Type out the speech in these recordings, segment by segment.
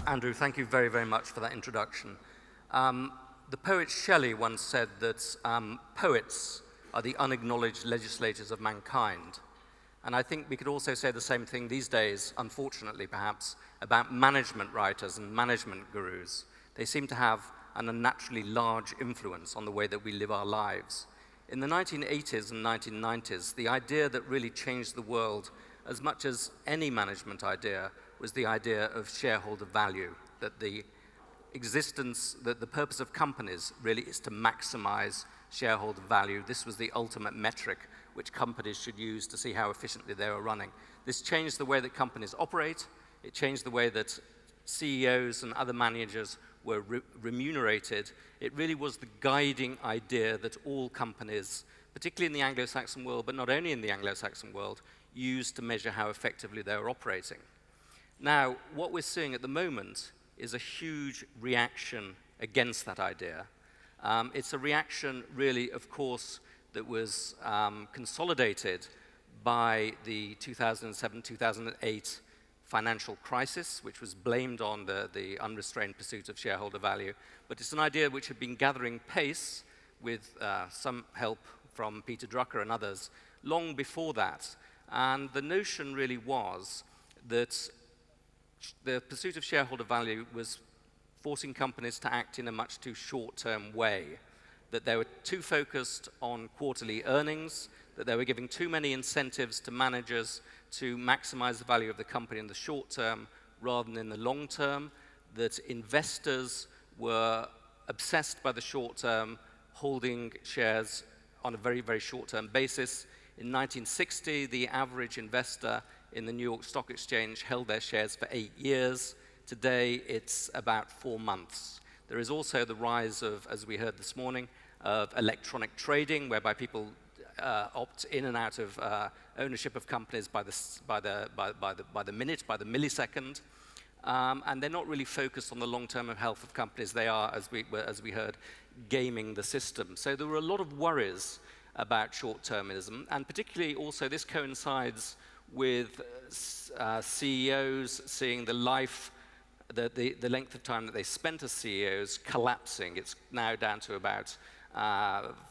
Andrew, thank you very, very much for that introduction. The poet Shelley once said that poets are the unacknowledged legislators of mankind. And I think we could also say the same thing these days, unfortunately perhaps, about management writers and management gurus. They seem to have an unnaturally large influence on the way that we live our lives. In the 1980s and 1990s, the idea that really changed the world as much as any management idea was the idea of shareholder value, that the purpose of companies really is to maximize shareholder value. This was the ultimate metric which companies should use to see how efficiently they were running. This changed the way that companies operate. It changed the way that CEOs and other managers were remunerated. It really was the guiding idea that all companies, particularly in the Anglo-Saxon world, but not only in the Anglo-Saxon world, used to measure how effectively they were operating. Now, what we're seeing at the moment is a huge reaction against that idea. It's a reaction, really, of course, that was consolidated by the 2007-2008 financial crisis, which was blamed on the unrestrained pursuit of shareholder value. But it's an idea which had been gathering pace with some help from Peter Drucker and others long before that. And the notion really was that the pursuit of shareholder value was forcing companies to act in a much too short-term way, that they were too focused on quarterly earnings, that they were giving too many incentives to managers to maximize the value of the company in the short term rather than in the long term, that investors were obsessed by the short term, holding shares on a very, very short-term basis. In 1960, the average investor in the New York Stock Exchange held their shares for 8 years. Today, it's about 4 months. There is also the rise of, as we heard this morning, of electronic trading, whereby people opt in and out of ownership of companies by the minute, by the millisecond. And they're not really focused on the long-term health of companies. They are, as we heard, gaming the system. So there were a lot of worries about short-termism, and particularly also this coincides with CEOs seeing the length of time that they spent as CEOs collapsing. It's now down to about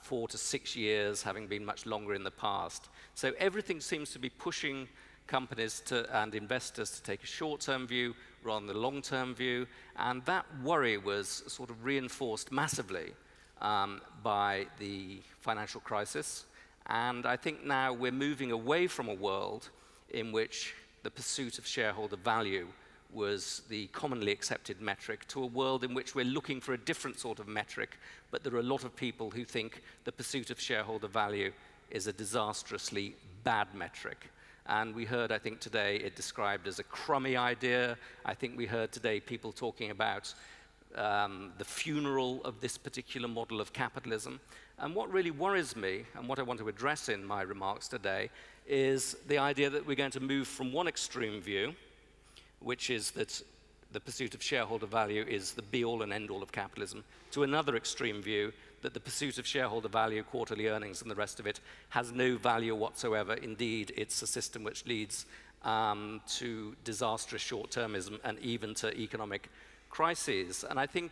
4 to 6 years, having been much longer in the past. So everything seems to be pushing companies and investors to take a short-term view rather than a long-term view, and that worry was sort of reinforced massively by the financial crisis. And I think now we're moving away from a world in which the pursuit of shareholder value was the commonly accepted metric to a world in which we're looking for a different sort of metric, but there are a lot of people who think the pursuit of shareholder value is a disastrously bad metric. And we heard, I think today, it described as a crummy idea. I think we heard today people talking about the funeral of this particular model of capitalism. And what really worries me, and what I want to address in my remarks today, is the idea that we're going to move from one extreme view, which is that the pursuit of shareholder value is the be-all and end-all of capitalism, to another extreme view, that the pursuit of shareholder value, quarterly earnings, and the rest of it has no value whatsoever. Indeed, it's a system which leads to disastrous short-termism and even to economic crises. And I think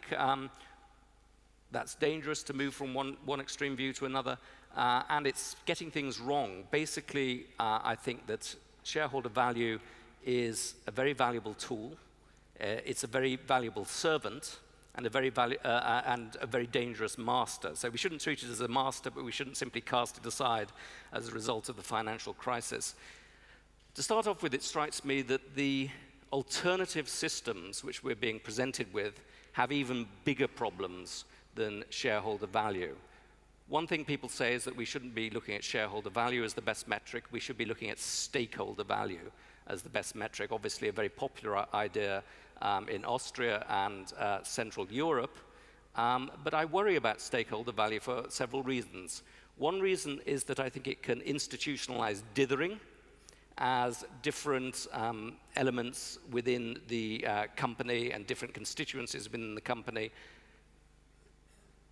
that's dangerous to move from one extreme view to another, and it's getting things wrong. Basically, I think that shareholder value is a very valuable tool. It's a very valuable servant and a very dangerous master. So we shouldn't treat it as a master, but we shouldn't simply cast it aside as a result of the financial crisis. To start off with, it strikes me that the alternative systems which we're being presented with have even bigger problems than shareholder value. One thing people say is that we shouldn't be looking at shareholder value as the best metric. We should be looking at stakeholder value as the best metric. Obviously, a very popular idea in Austria and Central Europe. But I worry about stakeholder value for several reasons. One reason is that I think it can institutionalize dithering as different elements within the company and different constituencies within the company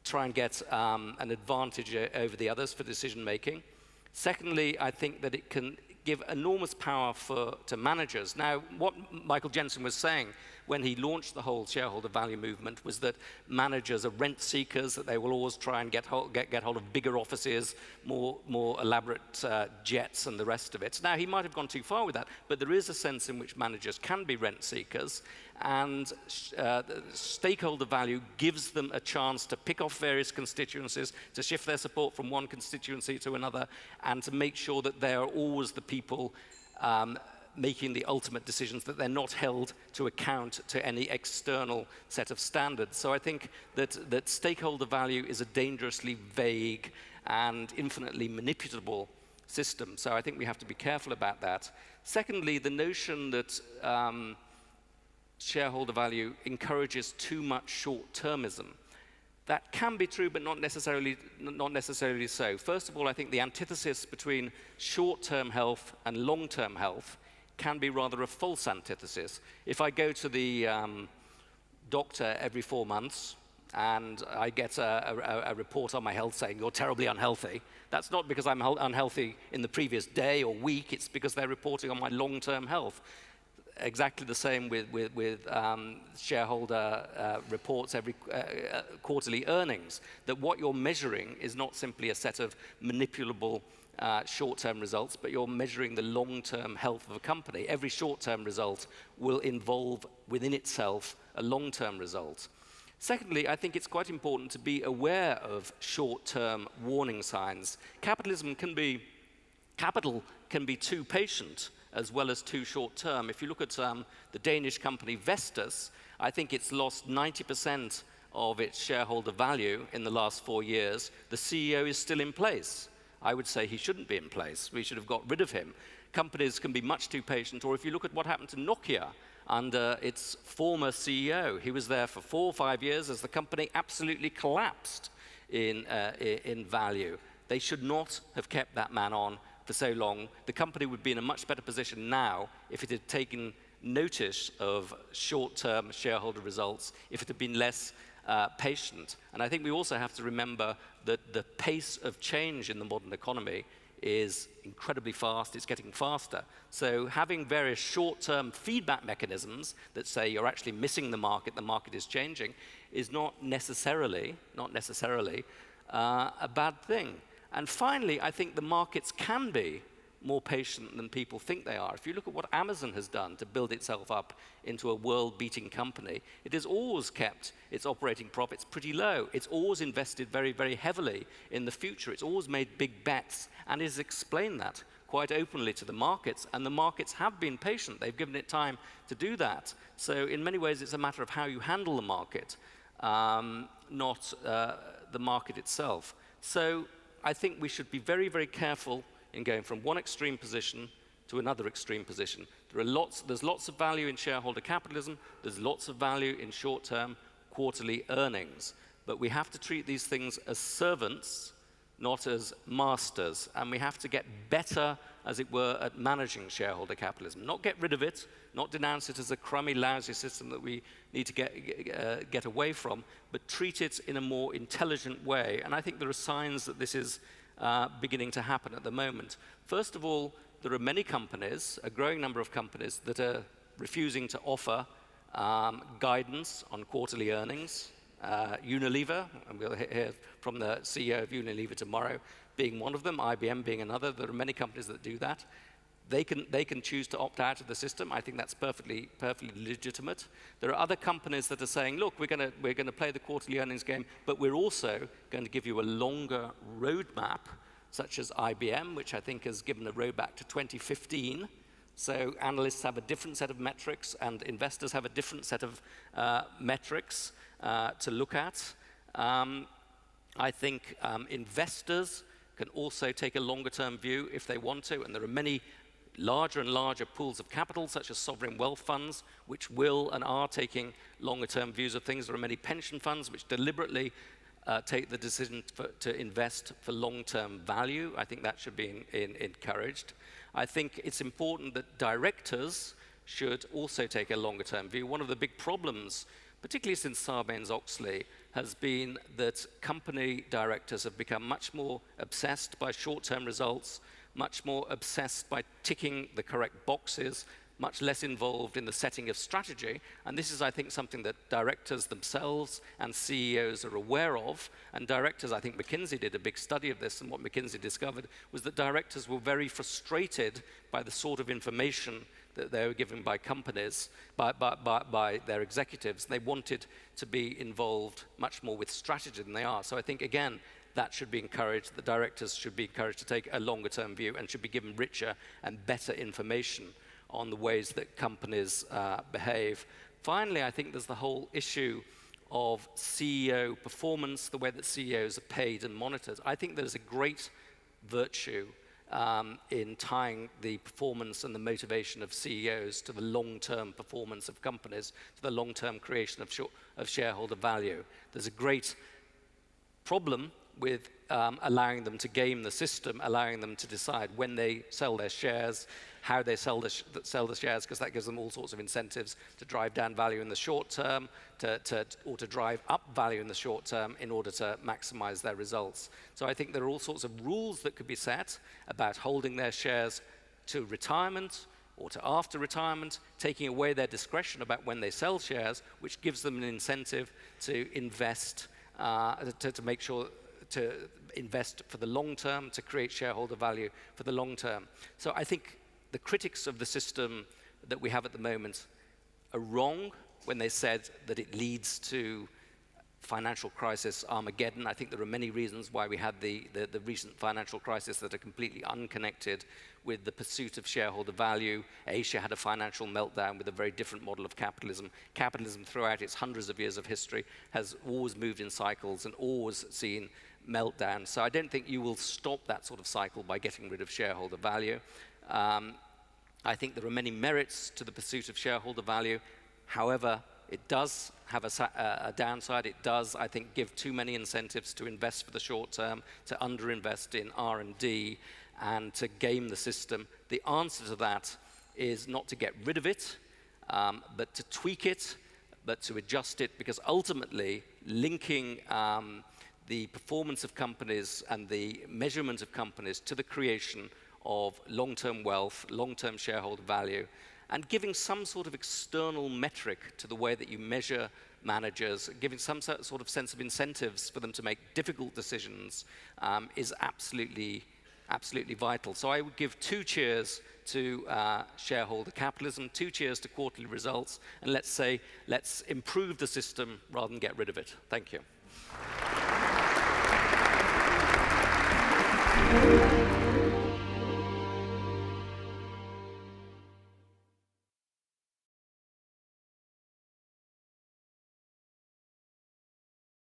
try and get an advantage over the others for decision making. Secondly, I think that it can give enormous power to managers. Now, what Michael Jensen was saying when he launched the whole shareholder value movement was that managers are rent seekers, that they will always try and get hold of bigger offices, more elaborate jets and the rest of it. Now, he might have gone too far with that, but there is a sense in which managers can be rent seekers, and stakeholder value gives them a chance to pick off various constituencies, to shift their support from one constituency to another, and to make sure that they are always the people making the ultimate decisions, that they're not held to account to any external set of standards. So I think that stakeholder value is a dangerously vague and infinitely manipulable system. So I think we have to be careful about that. Secondly, the notion that shareholder value encourages too much short-termism. That can be true, but not necessarily so. First of all, I think the antithesis between short-term health and long-term health can be rather a false antithesis. If I go to the doctor every 4 months and I get a report on my health saying you're terribly unhealthy, that's not because I'm unhealthy in the previous day or week, it's because they're reporting on my long-term health. Exactly the same with shareholder reports, every quarterly earnings, that what you're measuring is not simply a set of manipulable short-term results, but you're measuring the long-term health of a company. Every short-term result will involve within itself a long-term result. Secondly, I think it's quite important to be aware of short-term warning signs. Capital can be too patient as well as too short-term. If you look at the Danish company Vestas, I think it's lost 90% of its shareholder value in the last 4 years. The CEO is still in place. I would say he shouldn't be in place. We should have got rid of him. Companies can be much too patient. Or if you look at what happened to Nokia under its former CEO, he was there for 4 or 5 years as the company absolutely collapsed in value. They should not have kept that man on for so long. The company would be in a much better position now if it had taken notice of short-term shareholder results, if it had been less patient. And I think we also have to remember that the pace of change in the modern economy is incredibly fast. It's getting faster. So having various short-term feedback mechanisms that say you're actually missing the market is changing, is not necessarily a bad thing. And finally, I think the markets can be more patient than people think they are. If you look at what Amazon has done to build itself up into a world-beating company, it has always kept its operating profits pretty low. It's always invested very, very heavily in the future. It's always made big bets and has explained that quite openly to the markets, and the markets have been patient. They've given it time to do that. So in many ways, it's a matter of how you handle the market, not the market itself. So I think we should be very, very careful in going from one extreme position to another extreme position. There's lots of value in shareholder capitalism. There's lots of value in short-term quarterly earnings. But we have to treat these things as servants, not as masters. And we have to get better, as it were, at managing shareholder capitalism. Not get rid of it, not denounce it as a crummy, lousy system that we need to get away from, but treat it in a more intelligent way. And I think there are signs that this is beginning to happen at the moment. First of all, there are many companies, a growing number of companies, that are refusing to offer guidance on quarterly earnings. Unilever, and we'll hear from the CEO of Unilever tomorrow, being one of them, IBM being another. There are many companies that do that. They can choose to opt out of the system. I think that's perfectly legitimate. There are other companies that are saying, look, we're going to play the quarterly earnings game, but we're also going to give you a longer roadmap, such as IBM, which I think has given a roadmap to 2015. So analysts have a different set of metrics, and investors have a different set of metrics to look at. I think investors can also take a longer-term view if they want to, and there are many larger and larger pools of capital, such as sovereign wealth funds, which will and are taking longer-term views of things. There are many pension funds which deliberately take the decision to invest for long-term value. I think that should be encouraged. I think it's important that directors should also take a longer-term view. One of the big problems, particularly since Sarbanes-Oxley, has been that company directors have become much more obsessed by short-term results, much more obsessed by ticking the correct boxes, much less involved in the setting of strategy. And this is, I think, something that directors themselves and CEOs are aware of. And directors, I think McKinsey did a big study of this, and what McKinsey discovered was that directors were very frustrated by the sort of information that they were given by companies, by their executives. They wanted to be involved much more with strategy than they are. So I think, again, that should be encouraged. The directors should be encouraged to take a longer-term view and should be given richer and better information on the ways that companies behave. Finally, I think there's the whole issue of CEO performance, the way that CEOs are paid and monitored. I think there's a great virtue in tying the performance and the motivation of CEOs to the long-term performance of companies, to the long-term creation of shareholder value. There's a great problem with allowing them to game the system, allowing them to decide when they sell their shares, how they sell the shares, because that gives them all sorts of incentives to drive down value in the short term, or to drive up value in the short term in order to maximize their results. So I think there are all sorts of rules that could be set about holding their shares to retirement or to after retirement, taking away their discretion about when they sell shares, which gives them an incentive to invest, to make sure to invest for the long term, to create shareholder value for the long term. So I think the critics of the system that we have at the moment are wrong when they said that it leads to financial crisis Armageddon. I think there are many reasons why we had the recent financial crisis that are completely unconnected with the pursuit of shareholder value. Asia had a financial meltdown with a very different model of capitalism. Capitalism, throughout its hundreds of years of history, has always moved in cycles and always seen meltdown. So I don't think you will stop that sort of cycle by getting rid of shareholder value. I think there are many merits to the pursuit of shareholder value. However, it does have a downside. It does, I think, give too many incentives to invest for the short term, to underinvest in R&D, and to game the system. The answer to that is not to get rid of it, but to tweak it, but to adjust it, because ultimately linking the performance of companies and the measurement of companies to the creation of long-term wealth, long-term shareholder value, and giving some sort of external metric to the way that you measure managers, giving some sort of sense of incentives for them to make difficult decisions is absolutely vital. So I would give 2 cheers to shareholder capitalism, 2 cheers to quarterly results, and let's improve the system rather than get rid of it. Thank you.